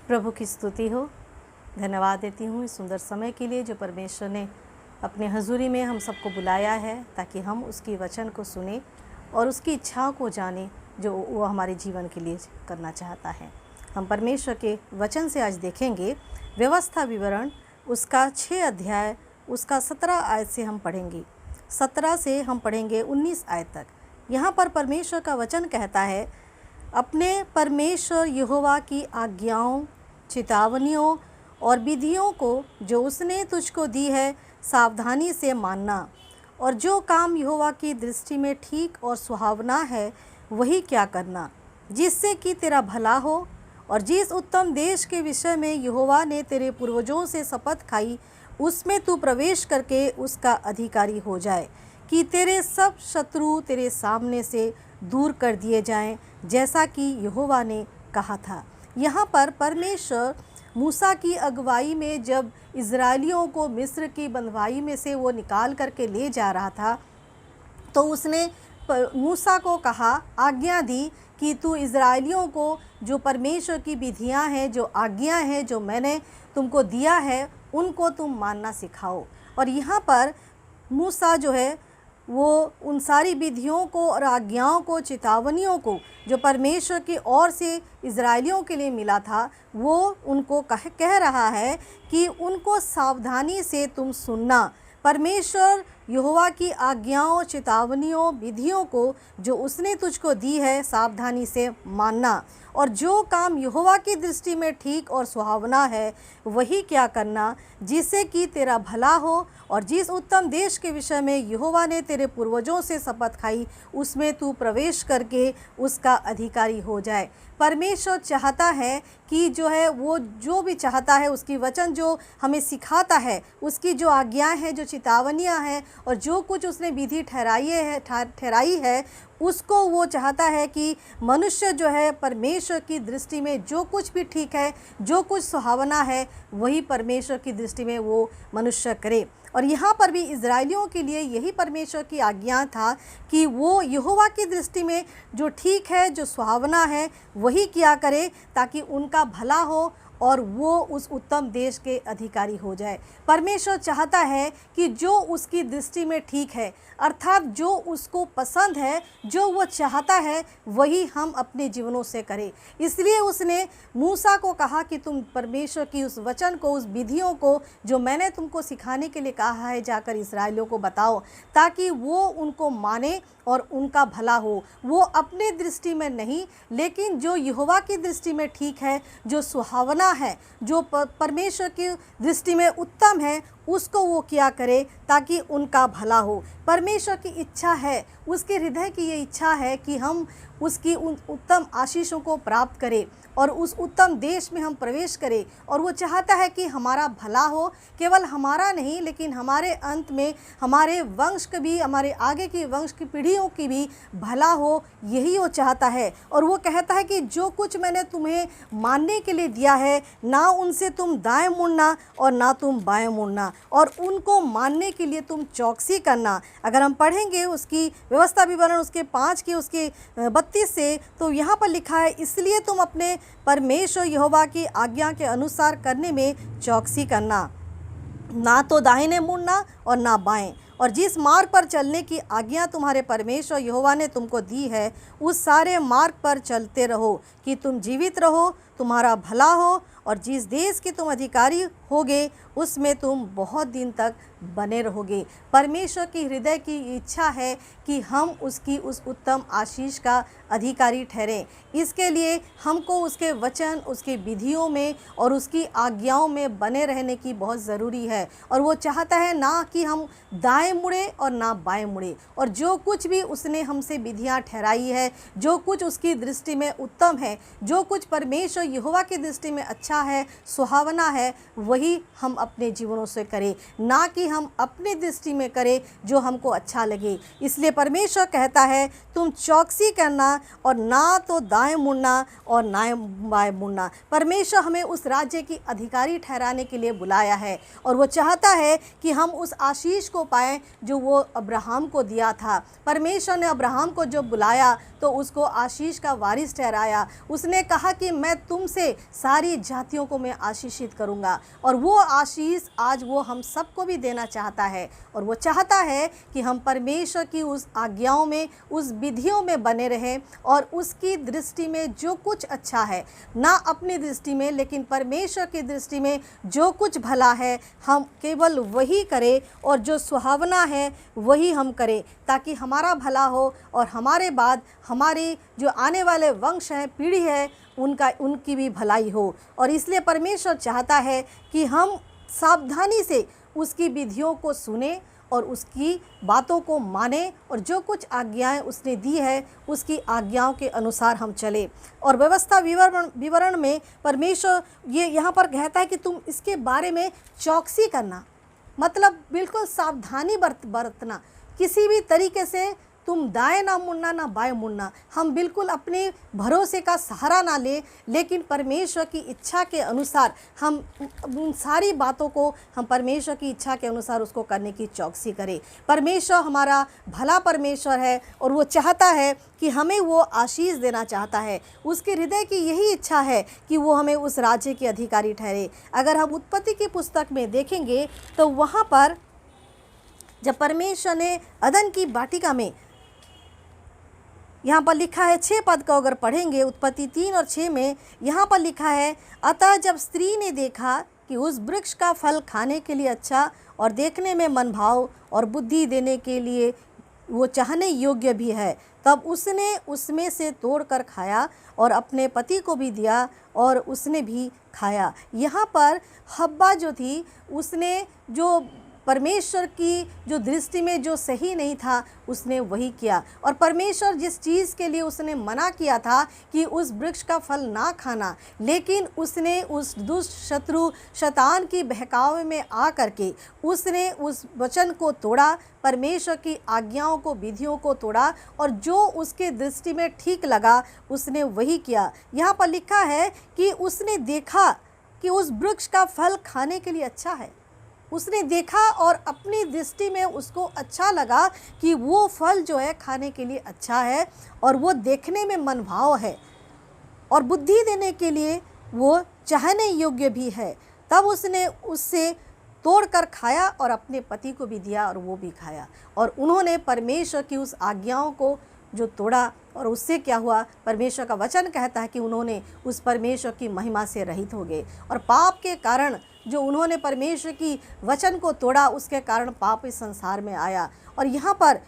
प्रभु की स्तुति हो। धन्यवाद देती हूँ इस सुंदर समय के लिए जो परमेश्वर ने अपने हजूरी में हम सबको बुलाया है ताकि हम उसकी वचन को सुने और उसकी इच्छाओं को जाने जो वो हमारे जीवन के लिए करना चाहता है। हम परमेश्वर के वचन से आज देखेंगे व्यवस्था विवरण उसका 6 अध्याय उसका 17 आयत से हम पढ़ेंगे। 17 से हम पढ़ेंगे 19 आयत तक। यहाँ पर परमेश्वर का वचन कहता है, अपने परमेश्वर यहोवा की आज्ञाओं, चेतावनियों और विधियों को जो उसने तुझको दी है सावधानी से मानना, और जो काम यहोवा की दृष्टि में ठीक और सुहावना है वही क्या करना, जिससे कि तेरा भला हो। और जिस उत्तम देश के विषय में यहोवा ने तेरे पूर्वजों से शपथ खाई उसमें तू प्रवेश करके उसका अधिकारी हो जाए, कि तेरे सब शत्रु तेरे सामने से दूर कर दिए जाएं, जैसा कि यहोवा ने कहा था। यहाँ पर परमेश्वर मूसा की अगुवाई में जब इज़राइलियों को मिस्र की बंधुआई में से वो निकाल करके ले जा रहा था, तो उसने मूसा को कहा, आज्ञा दी कि तू इज़राइलियों को जो परमेश्वर की विधियाँ हैं, जो आज्ञा हैं, जो मैंने तुमको दिया है, उनको तुम मानना सिखाओ। और यहाँ पर मूसा जो है वो उन सारी विधियों को और आज्ञाओं को, चेतावनियों को जो परमेश्वर की ओर से इज़राइलियों के लिए मिला था, वो उनको कह रहा है कि उनको सावधानी से तुम सुनना। परमेश्वर यहोवा की आज्ञाओं, चेतावनियों, विधियों को जो उसने तुझको दी है सावधानी से मानना, और जो काम यहोवा की दृष्टि में ठीक और सुहावना है वही क्या करना, जिससे कि तेरा भला हो। और जिस उत्तम देश के विषय में यहोवा ने तेरे पूर्वजों से शपथ खाई उसमें तू प्रवेश करके उसका अधिकारी हो जाए। परमेश्वर चाहता है कि जो है वो जो भी चाहता है, उसकी वचन जो हमें सिखाता है, उसकी जो आज्ञाएं हैं, जो चेतावनियां हैं और जो कुछ उसने विधि ठहराई है, उसको वो चाहता है कि मनुष्य जो है परमेश्वर की दृष्टि में जो कुछ भी ठीक है, जो कुछ सुहावना है, वही परमेश्वर की दृष्टि में वो मनुष्य करे। और यहाँ पर भी इज़राइलियों के लिए यही परमेश्वर की आज्ञा था कि वो यहोवा की दृष्टि में जो ठीक है, जो सुहावना है, वही किया करे, ताकि उनका भला हो और वो उस उत्तम देश के अधिकारी हो जाए। परमेश्वर चाहता है कि जो उसकी दृष्टि में ठीक है, अर्थात जो उसको पसंद है, जो वो चाहता है, वही हम अपने जीवनों से करें। इसलिए उसने मूसा को कहा कि तुम परमेश्वर की उस वचन को, उस विधियों को जो मैंने तुमको सिखाने के लिए कहा है, जाकर इस्राएलियों को बताओ, ताकि वो उनको माने और उनका भला हो। वो अपने दृष्टि में नहीं, लेकिन जो यहोवा की दृष्टि में ठीक है, जो सुहावना है, जो परमेश्वर की दृष्टि में उत्तम है, उसको वो क्या करे ताकि उनका भला हो। परमेश्वर की इच्छा है, उसके हृदय की ये इच्छा है कि हम उसकी उन उत्तम आशीषों को प्राप्त करें और उस उत्तम देश में हम प्रवेश करें। और वो चाहता है कि हमारा भला हो, केवल हमारा नहीं लेकिन हमारे अंत में हमारे वंश का भी, हमारे आगे की वंश की पीढ़ियों की भी भला हो, यही वो चाहता है। और वो कहता है कि जो कुछ मैंने तुम्हें मानने के लिए दिया है, ना उनसे तुम दाएं मुड़ना और ना तुम बाएं मुड़ना, और उनको मानने के लिए तुम चौकसी करना। अगर हम पढ़ेंगे उसकी व्यवस्था विवरण उसके 5 की उसके 32 से, तो यहाँ पर लिखा है, इसलिए तुम अपने परमेश्वर यहोवा की आज्ञा के अनुसार करने में चौकसी करना, ना तो दाहिने मुड़ना और ना बाएं। और जिस मार्ग पर चलने की आज्ञा तुम्हारे परमेश्वर यहोवा ने तुमको दी है, उस सारे मार्ग पर चलते रहो कि तुम जीवित रहो, तुम्हारा भला हो, और जिस देश के तुम अधिकारी होगे उसमें तुम बहुत दिन तक बने रहोगे। परमेश्वर की हृदय की इच्छा है कि हम उसकी उस उत्तम आशीष का अधिकारी ठहरें। इसके लिए हमको उसके वचन, उसके विधियों में और उसकी आज्ञाओं में बने रहने की बहुत ज़रूरी है। और वो चाहता है ना कि हम दाएं दाएं मुड़े और ना बाएं मुड़े, और जो कुछ भी उसने हमसे विधियां ठहराई है, जो कुछ उसकी दृष्टि में उत्तम है, जो कुछ परमेश्वर यहोवा की दृष्टि में अच्छा है, सुहावना है, वही हम अपने जीवनों से करें, ना कि हम अपनी दृष्टि में करें जो हमको अच्छा लगे। इसलिए परमेश्वर कहता है तुम चौकसी करना और ना तो दाएं मुड़ना और ना बाएं मुड़ना। परमेश्वर हमें उस राज्य की अधिकारी ठहराने के लिए बुलाया है, और वो चाहता है कि हम उस आशीष को पाएं जो वो अब्राहम को दिया था। परमेश्वर ने अब्राहम को जब बुलाया तो उसको आशीष का वारिस ठहराया। उसने कहा कि मैं तुमसे सारी जातियों को मैं आशीषित करूंगा, और वो आशीष आज वो हम सबको भी देना चाहता है। और वो चाहता है कि हम परमेश्वर की उस आज्ञाओं में, उस विधियों में बने रहें, और उसकी दृष्टि में जो कुछ अच्छा है, ना अपनी दृष्टि में लेकिन परमेश्वर की दृष्टि में जो कुछ भला है हम केवल वही करें, और जो सुहावना है वही हम करें, ताकि हमारा भला हो और हमारे बाद हमारी जो आने वाले वंश हैं, पीढ़ी है, उनकी भी भलाई हो। और इसलिए परमेश्वर चाहता है कि हम सावधानी से उसकी विधियों को सुने और उसकी बातों को माने, और जो कुछ आज्ञाएं उसने दी है उसकी आज्ञाओं के अनुसार हम चले। और व्यवस्था विवरण में परमेश्वर ये यहाँ पर कहता है कि तुम इसके बारे में चौकसी करना, मतलब बिल्कुल सावधानी बरतना, किसी भी तरीके से तुम दाएं ना मुड़ना ना बाएं मुड़ना। हम बिल्कुल अपने भरोसे का सहारा ना ले, लेकिन परमेश्वर की इच्छा के अनुसार हम उन सारी बातों को हम परमेश्वर की इच्छा के अनुसार उसको करने की चौकसी करें। परमेश्वर हमारा भला परमेश्वर है, और वो चाहता है कि हमें वो आशीष देना चाहता है। उसके हृदय की यही इच्छा है कि वो हमें उस राज्य के अधिकारी ठहरे। अगर हम उत्पत्ति की पुस्तक में देखेंगे तो वहाँ पर जब परमेश्वर ने अदन की वाटिका में, यहाँ पर लिखा है 6 पद को अगर पढ़ेंगे, उत्पत्ति 3 और 6 में यहाँ पर लिखा है, अतः जब स्त्री ने देखा कि उस वृक्ष का फल खाने के लिए अच्छा और देखने में मनभाव और बुद्धि देने के लिए वो चाहने योग्य भी है, तब उसने उसमें से तोड़ कर खाया और अपने पति को भी दिया और उसने भी खाया। यहाँ पर हव्वा जो थी, उसने जो परमेश्वर की जो दृष्टि में जो सही नहीं था उसने वही किया। और परमेश्वर जिस चीज़ के लिए उसने मना किया था कि उस वृक्ष का फल ना खाना, लेकिन उसने उस दुष्ट शत्रु शैतान की बहकावे में आ करके उसने उस वचन को तोड़ा, परमेश्वर की आज्ञाओं को, विधियों को तोड़ा, और जो उसके दृष्टि में ठीक लगा उसने वही किया। यहाँ पर लिखा है कि उसने देखा कि उस वृक्ष का फल खाने के लिए अच्छा है। उसने देखा और अपनी दृष्टि में उसको अच्छा लगा कि वो फल जो है खाने के लिए अच्छा है, और वो देखने में मनभाव है, और बुद्धि देने के लिए वो चाहने योग्य भी है। तब उसने उससे तोड़कर खाया और अपने पति को भी दिया और वो भी खाया। और उन्होंने परमेश्वर की उस आज्ञाओं को जो तोड़ा, और उससे क्या हुआ, परमेश्वर का वचन कहता है कि उन्होंने उस परमेश्वर की महिमा से रहित हो गए। और पाप के कारण जो उन्होंने परमेश्वर की वचन को तोड़ा, उसके कारण पाप इस संसार में आया। और यहाँ पर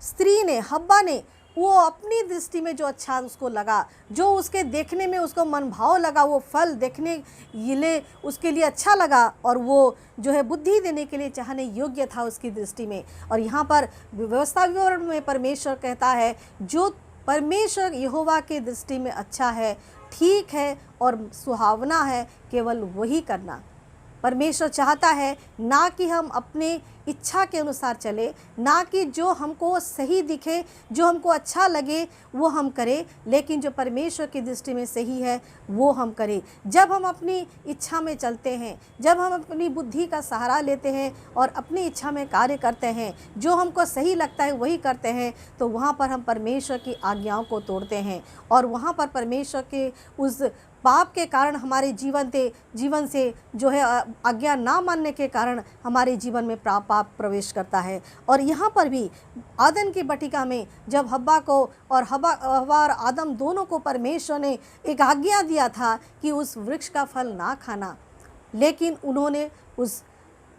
स्त्री ने, हव्वा ने, वो अपनी दृष्टि में जो अच्छा उसको लगा, जो उसके देखने में उसको मनभाव लगा, वो फल देखने ये उसके लिए अच्छा लगा, और वो जो है बुद्धि देने के लिए चाहने योग्य था उसकी दृष्टि में। और यहाँ पर व्यवस्था विवरण में परमेश्वर कहता है जो परमेश्वर यहोवा की दृष्टि में अच्छा है, ठीक है और सुहावना है, केवल वही करना। परमेश्वर चाहता है ना कि हम अपने इच्छा के अनुसार चले, ना कि जो हमको सही दिखे, जो हमको अच्छा लगे वो हम करें, लेकिन जो परमेश्वर की दृष्टि में सही है वो हम करें। जब हम अपनी इच्छा में चलते हैं, जब हम अपनी बुद्धि का सहारा लेते हैं और अपनी इच्छा में कार्य करते हैं, जो हमको सही लगता है वही करते हैं, तो वहाँ पर हम परमेश्वर की आज्ञाओं को तोड़ते हैं, और वहाँ पर परमेश्वर के उस पाप के कारण हमारे जीवन से जो है आज्ञा ना मानने के कारण हमारे जीवन में पाप प्रवेश करता है। और यहाँ पर भी आदम की वाटिका में जब हव्वा को और हव्वा और आदम दोनों को परमेश्वर ने एक आज्ञा दिया था कि उस वृक्ष का फल ना खाना, लेकिन उन्होंने उस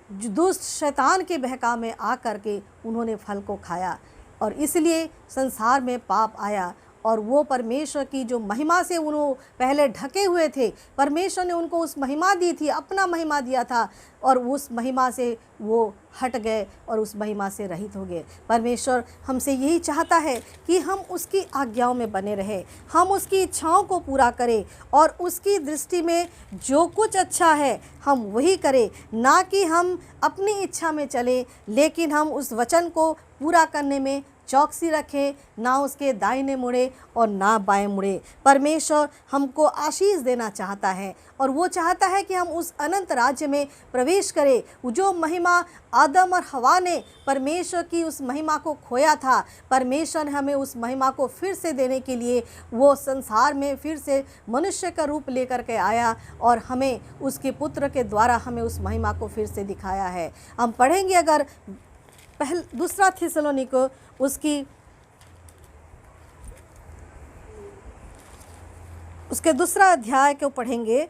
दुष्ट शैतान के बहकाव में आ करके उन्होंने फल को खाया, और इसलिए संसार में पाप आया। और वो परमेश्वर की जो महिमा से उन्होंने पहले ढके हुए थे, परमेश्वर ने उनको उस महिमा दी थी, अपना महिमा दिया था, और उस महिमा से वो हट गए और उस महिमा से रहित हो गए। परमेश्वर हमसे यही चाहता है कि हम उसकी आज्ञाओं में बने रहें, हम उसकी इच्छाओं को पूरा करें और उसकी दृष्टि में जो कुछ अच्छा है हम वही करें, ना कि हम अपनी इच्छा में चलें, लेकिन हम उस वचन को पूरा करने में चौकसी रखें, ना उसके दाहिने मुड़े और ना बाएं मुड़े। परमेश्वर हमको आशीष देना चाहता है और वो चाहता है कि हम उस अनंत राज्य में प्रवेश करें। जो महिमा आदम और हवा ने परमेश्वर की उस महिमा को खोया था, परमेश्वर ने हमें उस महिमा को फिर से देने के लिए वो संसार में फिर से मनुष्य का रूप लेकर के आया और हमें उसके पुत्र के द्वारा हमें उस महिमा को फिर से दिखाया है। हम पढ़ेंगे अगर दूसरा थिस्सलुनीके उसके दूसरा अध्याय को पढ़ेंगे,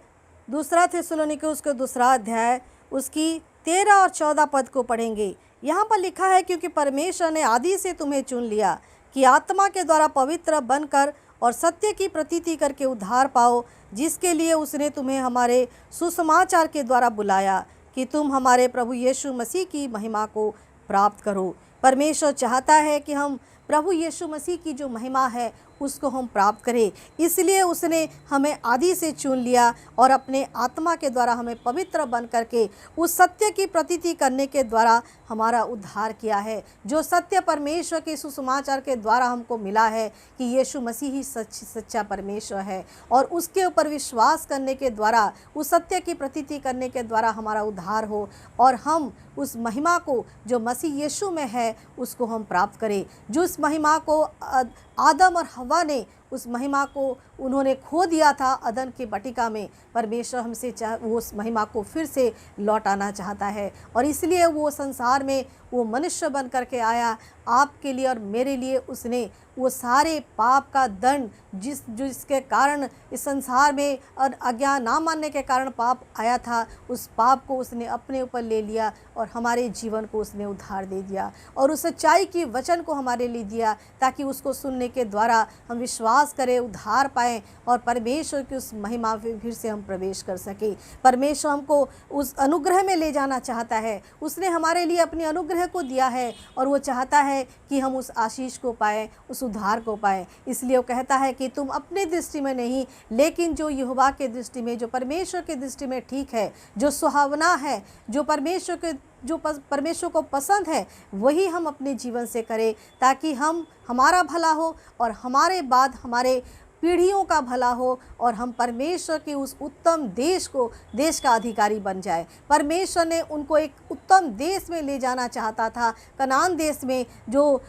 दूसरा थिस्सलुनीके उसके दूसरा अध्याय उसकी 13 और 14 पद को पढ़ेंगे। यहाँ पर लिखा है, क्योंकि परमेश्वर ने आदि से तुम्हें चुन लिया कि आत्मा के द्वारा पवित्र बनकर और सत्य की प्रतीति करके उद्धार पाओ, जिसके लिए उसने तुम्हें हमारे सुसमाचार के द्वारा बुलाया कि तुम हमारे प्रभु यीशु मसीह की महिमा को प्राप्त करो। परमेश्वर चाहता है कि हम प्रभु यीशु मसीह की जो महिमा है उसको हम प्राप्त करें, इसलिए उसने हमें आदि से चुन लिया और अपने आत्मा के द्वारा हमें पवित्र बन करके उस सत्य की प्रतीति करने के द्वारा हमारा उद्धार किया है। जो सत्य परमेश्वर के सुसमाचार के द्वारा हमको मिला है कि यीशु मसीह ही सच्चा परमेश्वर है, और उसके ऊपर विश्वास करने के द्वारा, उस सत्य की प्रतीति करने के द्वारा हमारा उद्धार हो और हम उस महिमा को जो मसीह यीशु में है उसको हम प्राप्त करें। जो उस महिमा को आदम और हवा ने उस महिमा को उन्होंने खो दिया था अदन की बटिका में, परमेश्वर हमसे वो उस महिमा को फिर से लौटाना चाहता है और इसलिए वो संसार में वो मनुष्य बन करके आया आपके लिए और मेरे लिए। उसने वो सारे पाप का दंड जिसके कारण इस संसार में और आज्ञा ना मानने के कारण पाप आया था, उस पाप को उसने अपने ऊपर ले लिया और हमारे जीवन को उसने उद्धार दे दिया और उस सच्चाई की वचन को हमारे लिए दिया, ताकि उसको सुनने के द्वारा हम विश्वास करें, उद्धार पाएँ और परमेश्वर की उस महिमा में फिर से हम प्रवेश कर सकें। परमेश्वर हमको उस अनुग्रह में ले जाना चाहता है, उसने हमारे लिए अपने अनुग्रह को दिया है और वो चाहता है कि हम उस आशीष को पाएँ, उस उद्धार को पाएँ। इसलिए वो कहता है कि तुम अपनी दृष्टि में नहीं, लेकिन जो यहोवा के दृष्टि में, जो परमेश्वर की दृष्टि में ठीक है, जो सुहावना है, जो परमेश्वर को पसंद है, वही हम अपने जीवन से करें, ताकि हमारा भला हो और हमारे बाद हमारे पीढ़ियों का भला हो और हम परमेश्वर के उस उत्तम देश का अधिकारी बन जाए। परमेश्वर ने उनको एक उत्तम देश में ले जाना चाहता था, कनान देश में, जो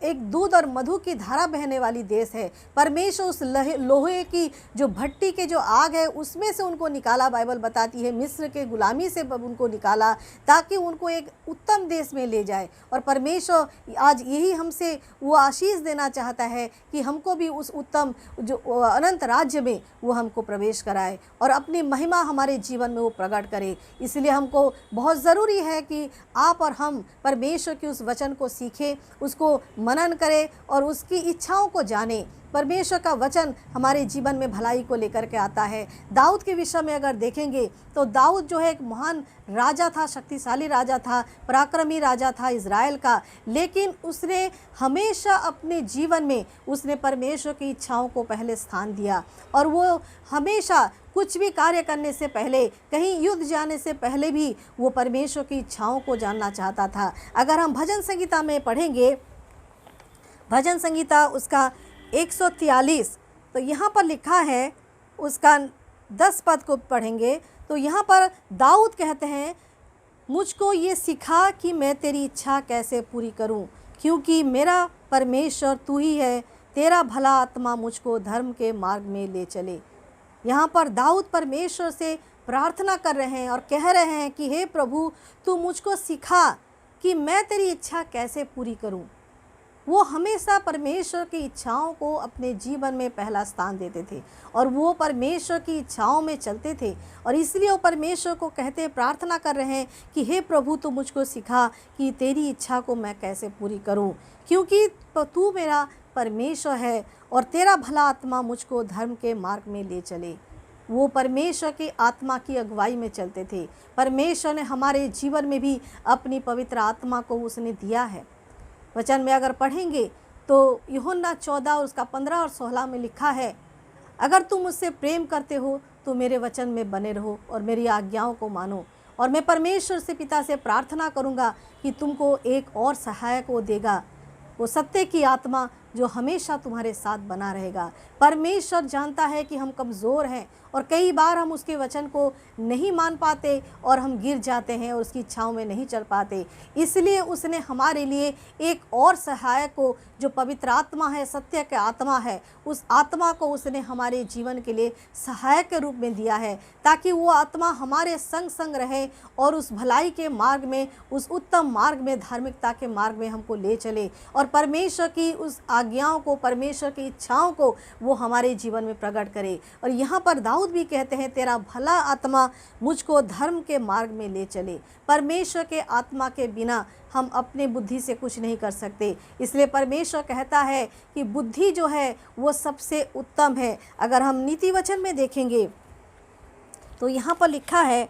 एक दूध और मधु की धारा बहने वाली देश है। परमेश्वर उस लोहे की जो भट्टी के जो आग है उसमें से उनको निकाला, बाइबल बताती है मिस्र के गुलामी से उनको निकाला, ताकि उनको एक उत्तम देश में ले जाए। और परमेश्वर आज यही हमसे वो आशीष देना चाहता है कि हमको भी उस उत्तम जो अनंत राज्य में वो हमको प्रवेश कराए और अपनी महिमा हमारे जीवन में वो प्रकट करे। इसलिए हमको बहुत ज़रूरी है कि आप और हम परमेश्वर के उस वचन को सीखें, उसको मनन करें और उसकी इच्छाओं को जानें। परमेश्वर का वचन हमारे जीवन में भलाई को लेकर के आता है। दाऊद के विषय में अगर देखेंगे तो दाऊद जो है एक महान राजा था, शक्तिशाली राजा था, पराक्रमी राजा था इज़राइल का, लेकिन उसने हमेशा अपने जीवन में उसने परमेश्वर की इच्छाओं को पहले स्थान दिया और वो हमेशा कुछ भी कार्य करने से पहले, कहीं युद्ध जाने से पहले भी वो परमेश्वर की इच्छाओं को जानना चाहता था। अगर हम भजन संगीता में पढ़ेंगे, भजन संगीता उसका 143, तो यहाँ पर लिखा है, उसका 10 पद को पढ़ेंगे तो यहाँ पर दाऊद कहते हैं, मुझको ये सिखा कि मैं तेरी इच्छा कैसे पूरी करूं, क्योंकि मेरा परमेश्वर तू ही है, तेरा भला आत्मा मुझको धर्म के मार्ग में ले चले। यहाँ पर दाऊद परमेश्वर से प्रार्थना कर रहे हैं और कह रहे हैं कि हे प्रभु, तू मुझको सिखा कि मैं तेरी इच्छा कैसे पूरी करूं। वो हमेशा परमेश्वर की इच्छाओं को अपने जीवन में पहला स्थान देते थे और वो परमेश्वर की इच्छाओं में चलते थे। और इसलिए वो परमेश्वर को कहते प्रार्थना कर रहे हैं कि हे प्रभु, तू मुझको सिखा कि तेरी इच्छा को मैं कैसे पूरी करूं, क्योंकि तू मेरा परमेश्वर है और तेरा भला आत्मा मुझको धर्म के मार्ग में ले चले। वो परमेश्वर की आत्मा की अगुवाई में चलते थे। परमेश्वर ने हमारे जीवन में भी अपनी पवित्र आत्मा को उसने दिया है। वचन में अगर पढ़ेंगे तो यूहन्ना 14 और उसका 15 और 16 में लिखा है, अगर तुम मुझसे प्रेम करते हो तो मेरे वचन में बने रहो और मेरी आज्ञाओं को मानो, और मैं परमेश्वर से पिता से प्रार्थना करूँगा कि तुमको एक और सहायक वो देगा, वो सत्य की आत्मा जो हमेशा तुम्हारे साथ बना रहेगा। परमेश्वर जानता है कि हम कमज़ोर हैं और कई बार हम उसके वचन को नहीं मान पाते और हम गिर जाते हैं और उसकी इच्छाओं में नहीं चल पाते। इसलिए उसने हमारे लिए एक और सहायक को, जो पवित्र आत्मा है, सत्य के आत्मा है, उस आत्मा को उसने हमारे जीवन के लिए सहायक के रूप में दिया है, ताकि वो आत्मा हमारे संग संग रहे और उस भलाई के मार्ग में, उस उत्तम मार्ग में, धार्मिकता के मार्ग में हमको ले चले और परमेश्वर की उस आज्ञाओं को, परमेश्वर की इच्छाओं को वो हमारे जीवन में प्रकट करे। और यहाँ पर दाऊद भी कहते हैं, तेरा भला आत्मा मुझको धर्म के मार्ग में ले चले। परमेश्वर के आत्मा के बिना हम अपने बुद्धि से कुछ नहीं कर सकते। इसलिए परमेश्वर कहता है कि बुद्धि जो है वो सबसे उत्तम है। अगर हम नीति वचन में देखेंगे तो यहाँ पर लिखा है,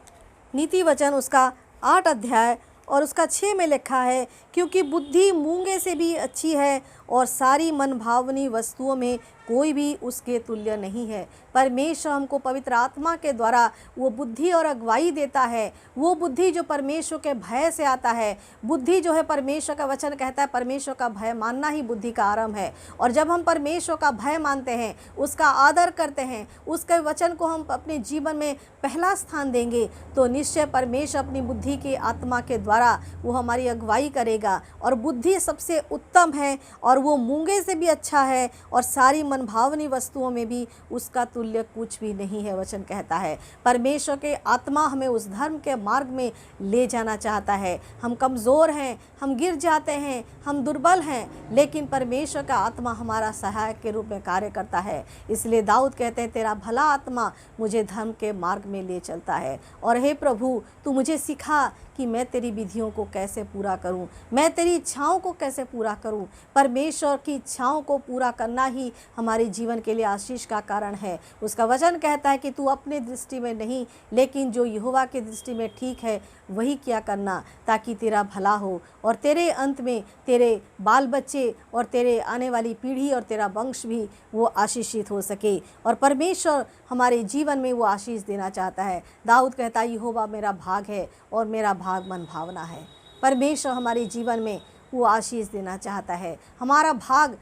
नीति वचन उसका 8 अध्याय और उसका 6 में लिखा है, क्योंकि बुद्धि मूंगे से भी अच्छी है और सारी मनभावनी वस्तुओं में कोई भी उसके तुल्य नहीं है। परमेश्वर हमको पवित्र आत्मा के द्वारा वो बुद्धि और अगुवाई देता है। वो बुद्धि जो परमेश्वर के भय से आता है, बुद्धि जो है, परमेश्वर का वचन कहता है परमेश्वर का भय मानना ही बुद्धि का आरंभ है। और जब हम परमेश्वर का भय मानते हैं, उसका आदर करते हैं, उसके वचन को हम अपने जीवन में पहला स्थान देंगे, तो निश्चय परमेश्वर अपनी बुद्धि की आत्मा के द्वारा वो हमारी अगुवाई करेगा। और बुद्धि सबसे उत्तम है और वो मूंगे से भी अच्छा है और सारी मनभावनी वस्तुओं में भी उसका तुल्य कुछ भी नहीं है। वचन कहता है परमेश्वर के आत्मा हमें उस धर्म के मार्ग में ले जाना चाहता है। हम कमज़ोर हैं, हम गिर जाते हैं, हम दुर्बल हैं, लेकिन परमेश्वर का आत्मा हमारा सहायक के रूप में कार्य करता है। इसलिए दाऊद कहते हैं, तेरा भला आत्मा मुझे धर्म के मार्ग में ले चलता है। और हे प्रभु, तू मुझे सिखा कि मैं तेरी विधियों को कैसे पूरा करूं, मैं तेरी इच्छाओं को कैसे पूरा करूं। परमेश्वर की इच्छाओं को पूरा करना ही हमारे जीवन के लिए आशीष का कारण है। उसका वचन कहता है कि तू अपने दृष्टि में नहीं, लेकिन जो यहोवा की दृष्टि में ठीक है वही क्या करना, ताकि तेरा भला हो और तेरे अंत में तेरे बाल बच्चे और तेरे आने वाली पीढ़ी और तेरा वंश भी वो आशीषित हो सके। और परमेश्वर हमारे जीवन में वो आशीष देना चाहता है। दाऊद कहता है, यहोवा मेरा भाग है और मेरा भाग मन भावना है। परमेश्वर हमारे जीवन में वो आशीष देना चाहता है। हमारा भाग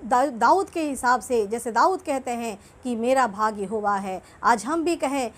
दाऊद के हिसाब से, जैसे दाऊद कहते हैं कि मेरा भाग यहोवा है, आज हम भी कहें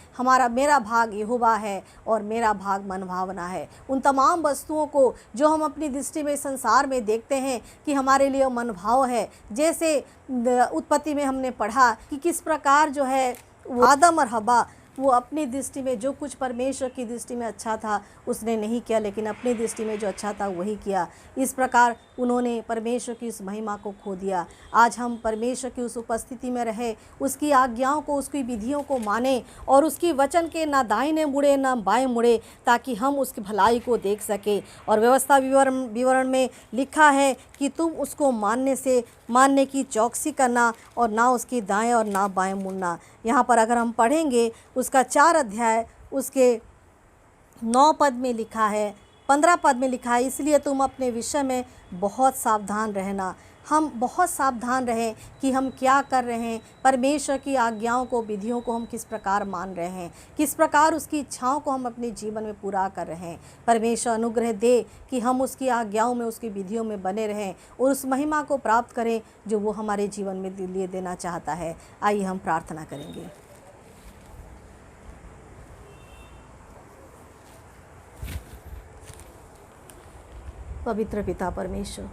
मेरा भाग यहोवा है और मेरा भाग मनभावना है। उन तमाम वस्तुओं को जो हम अपनी दृष्टि में संसार में देखते हैं कि हमारे लिए मनभाव है, जैसे उत्पत्ति में हमने पढ़ा कि किस प्रकार जो है आदम और हव्वा वो अपनी दृष्टि में जो कुछ परमेश्वर की दृष्टि में अच्छा था उसने नहीं किया, लेकिन अपनी दृष्टि में जो अच्छा था वही किया। इस प्रकार उन्होंने परमेश्वर की उस महिमा को खो दिया। आज हम परमेश्वर की उस उपस्थिति में रहे, उसकी आज्ञाओं को, उसकी विधियों को माने और उसकी वचन के ना दाहिने मुड़े ना बाएं मुड़े, ताकि हम उसकी भलाई को देख सके। और व्यवस्था विवरण में लिखा है कि तुम उसको मानने की चौकसी करना और ना उसकी दाएं और ना बाएं मुड़ना। यहाँ पर अगर हम पढ़ेंगे उसका 4 अध्याय उसके 9 पद में लिखा है, 15 पद में लिखा है, इसलिए तुम अपने विषय में बहुत सावधान रहना। हम बहुत सावधान रहें कि हम क्या कर रहे हैं, परमेश्वर की आज्ञाओं को, विधियों को हम किस प्रकार मान रहे हैं, किस प्रकार उसकी इच्छाओं को हम अपने जीवन में पूरा कर रहे हैं। परमेश्वर अनुग्रह दे कि हम उसकी आज्ञाओं में, उसकी विधियों में बने रहें और उस महिमा को प्राप्त करें जो वो हमारे जीवन में लिए देना चाहता है। आइए हम प्रार्थना करेंगे। पवित्र पिता परमेश्वर,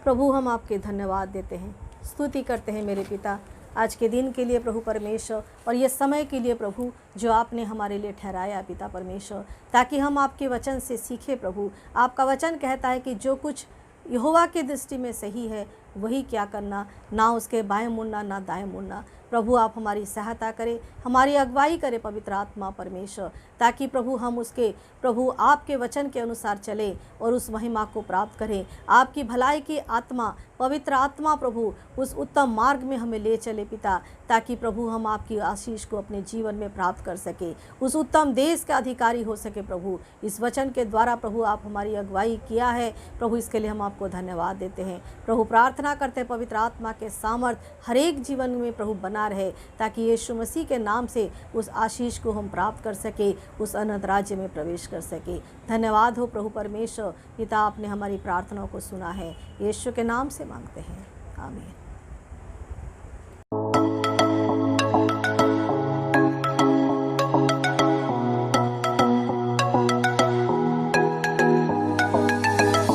प्रभु, हम आपके धन्यवाद देते हैं, स्तुति करते हैं मेरे पिता, आज के दिन के लिए प्रभु परमेश्वर, और ये समय के लिए प्रभु जो आपने हमारे लिए ठहराया पिता परमेश्वर, ताकि हम आपके वचन से सीखें। प्रभु, आपका वचन कहता है कि जो कुछ यहोवा की दृष्टि में सही है वही क्या करना, ना उसके बाएं मुड़ना ना दाएं मुड़ना। प्रभु आप हमारी सहायता करें, हमारी अगुवाई करें पवित्र आत्मा परमेश्वर, ताकि प्रभु हम उसके प्रभु आपके वचन के अनुसार चलें और उस महिमा को प्राप्त करें। आपकी भलाई की आत्मा पवित्र आत्मा प्रभु उस उत्तम मार्ग में हमें ले चले पिता, ताकि प्रभु हम आपकी आशीष को अपने जीवन में प्राप्त कर सके, उस उत्तम देश का अधिकारी हो सके। प्रभु इस वचन के द्वारा प्रभु आप हमारी अगुवाई किया है प्रभु, इसके लिए हम आपको धन्यवाद देते हैं। प्रभु प्रार्थना करते हैं पवित्र आत्मा के सामर्थ हर एक जीवन में प्रभु बना रहे, ताकि यीशु मसीह के नाम से उस आशीष को हम प्राप्त कर सके, उस अनंत राज्य में प्रवेश कर सके। धन्यवाद हो प्रभु परमेश्वर पिता, आपने हमारी प्रार्थनाओं को सुना है, यीशु के नाम से मांगते हैं, आमीन।